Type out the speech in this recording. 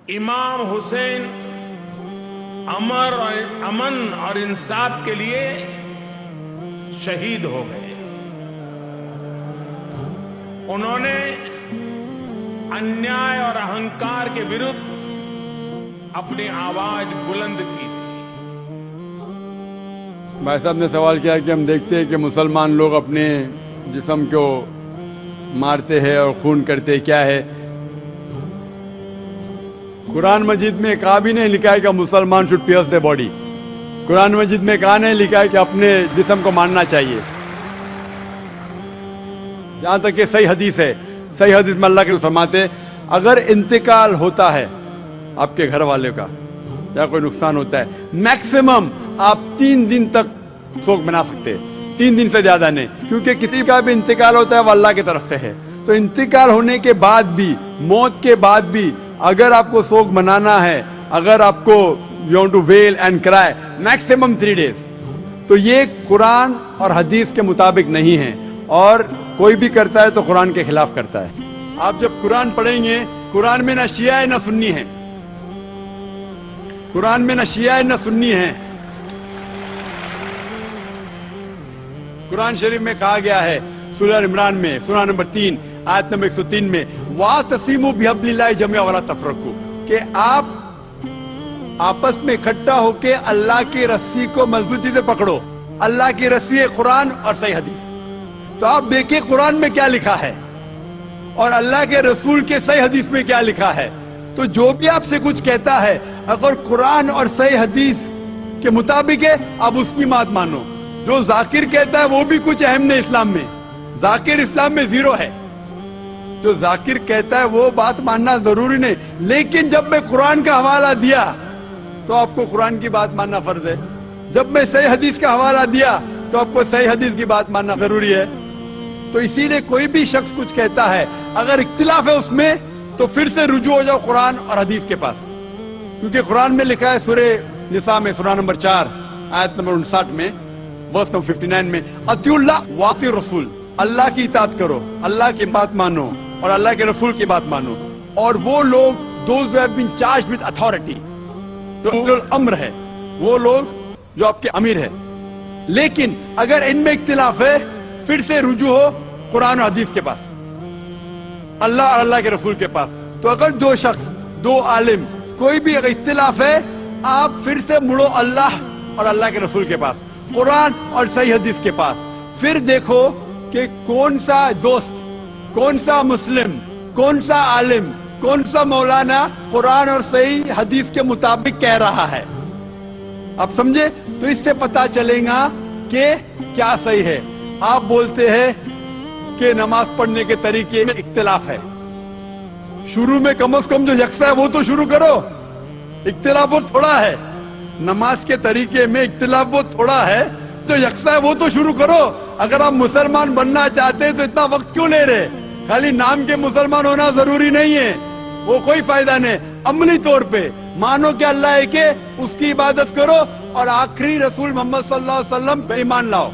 इमाम हुसैन अमन और इंसाफ के लिए शहीद हो गए। उन्होंने अन्याय और अहंकार के विरुद्ध अपनी आवाज बुलंद की थी। भाई साहब ने सवाल किया कि हम देखते हैं कि मुसलमान लोग अपने जिस्म को मारते हैं और खून करते हैं, क्या है? कुरान मजीद में कहा भी नहीं लिखा है कि मुसलमान should pierce the body. Quran Majeed में कहा नहीं लिखा है कि अपने जिस्म को मारना चाहिए। जहां तक कि सही हदीस है, सही हदीस में अल्लाह के रसूल फरमाते हैं, अगर इंतकाल होता है आपके घर वाले का या कोई नुकसान होता है, मैक्सिमम आप 3 दिन तक शोक मना सकते हैं, 3 दिन से ज्यादा नहीं, क्योंकि किसी का भी इंतकाल होता है वो अल्लाह की तरफ से है। तो इंतकाल होने के बाद भी, मौत के बाद भी अगर आपको शोक मनाना है, अगर आपको you want to wail and cry, maximum 3 days. तो ये कुरान और हदीस के मुताबिक नहीं है, और कोई भी करता है तो कुरान के खिलाफ करता है। आप जब कुरान पढ़ेंगे, कुरान में ना शिया है ना सुन्नी है, कुरान में ना शिया है ना सुन्नी है। कुरान शरीफ में कहा गया है सूरह इमरान में, सूरह नंबर 3 आयत नंबर 103 में, वातसिमु बिहब्लिल्लाहि जमीअन वला तफरकू, कि आप आपस में इकट्ठा होके अल्लाह की रस्सी को मजबूती से पकड़ो। अल्लाह की रस्सी है कुरान और सही हदीस। तो आप देखिए कुरान में क्या लिखा है और अल्लाह के रसूल के सही हदीस में क्या लिखा है। तो जो भी आपसे कुछ कहता है, अगर कुरान और सही हदीस के मुताबिक है, आप उसकी बात मानो। जो जाकिर कहता है वो भी कुछ अहम नहीं इस्लाम में, जाकिर इस्लाम में 0 है। जो जाकिर कहता है वो बात मानना जरूरी नहीं, लेकिन जब मैं कुरान का हवाला दिया तो आपको कुरान की बात मानना फर्ज है। जब मैं सही हदीस का हवाला दिया तो आपको सही हदीस की बात मानना जरूरी है। तो इसीलिए कोई भी शख्स कुछ कहता है, अगर इख्तिलाफ है उसमें, तो फिर से रुजू हो जाओ कुरान और हदीस के पास, क्योंकि कुरान में लिखा है सूरह निसा में, सूरह नंबर 4 आयत नंबर 59 में, वर्स नंबर 59 में, अतिउल्लाह व अति रसूल, अल्लाह की इताअत करो, अल्लाह की बात मानो और अल्लाह के रसूल की बात मानो। और वो लोग those who have been charged with authority, जो अम्र है, वो लोग जो आपके अमीर है। लेकिन अगर इनमें इख्तिलाफ है, फिर से रुजू हो कुरान और हदीस के पास, अल्लाह और अल्लाह के रसूल के पास। तो अगर 2 शख्स, 2 आलिम, कोई भी अगर इख्तिलाफ है, आप फिर से मुड़ो अल्लाह और अल्लाह के रसूल के पास, कुरान और सही हदीस के पास। फिर देखो कि कौन सा दोस्त, कौन सा मुस्लिम, कौन सा आलिम, कौन सा मौलाना कुरान और सही हदीस के मुताबिक कह रहा है। आप समझे? तो इससे पता चलेगा कि क्या सही है। आप बोलते हैं कि नमाज पढ़ने के तरीके में इख्तिलाफ है, शुरू में कम से कम जो यकसा है वो तो शुरू करो। इख्तिलाफ वो थोड़ा है, नमाज के तरीके में इख्तिलाफ वो थोड़ा है, जो यकसा है वो तो शुरू करो। अगर आप मुसलमान बनना चाहते हैं तो इतना वक्त क्यों ले रहे? खाली नाम के मुसलमान होना जरूरी नहीं है, वो कोई फायदा नहीं। अमली तौर पे मानो कि अल्लाह है, कि उसकी इबादत करो और आखिरी रसूल मोहम्मद सल्लल्लाहु अलैहि वसल्लम पे ईमान लाओ।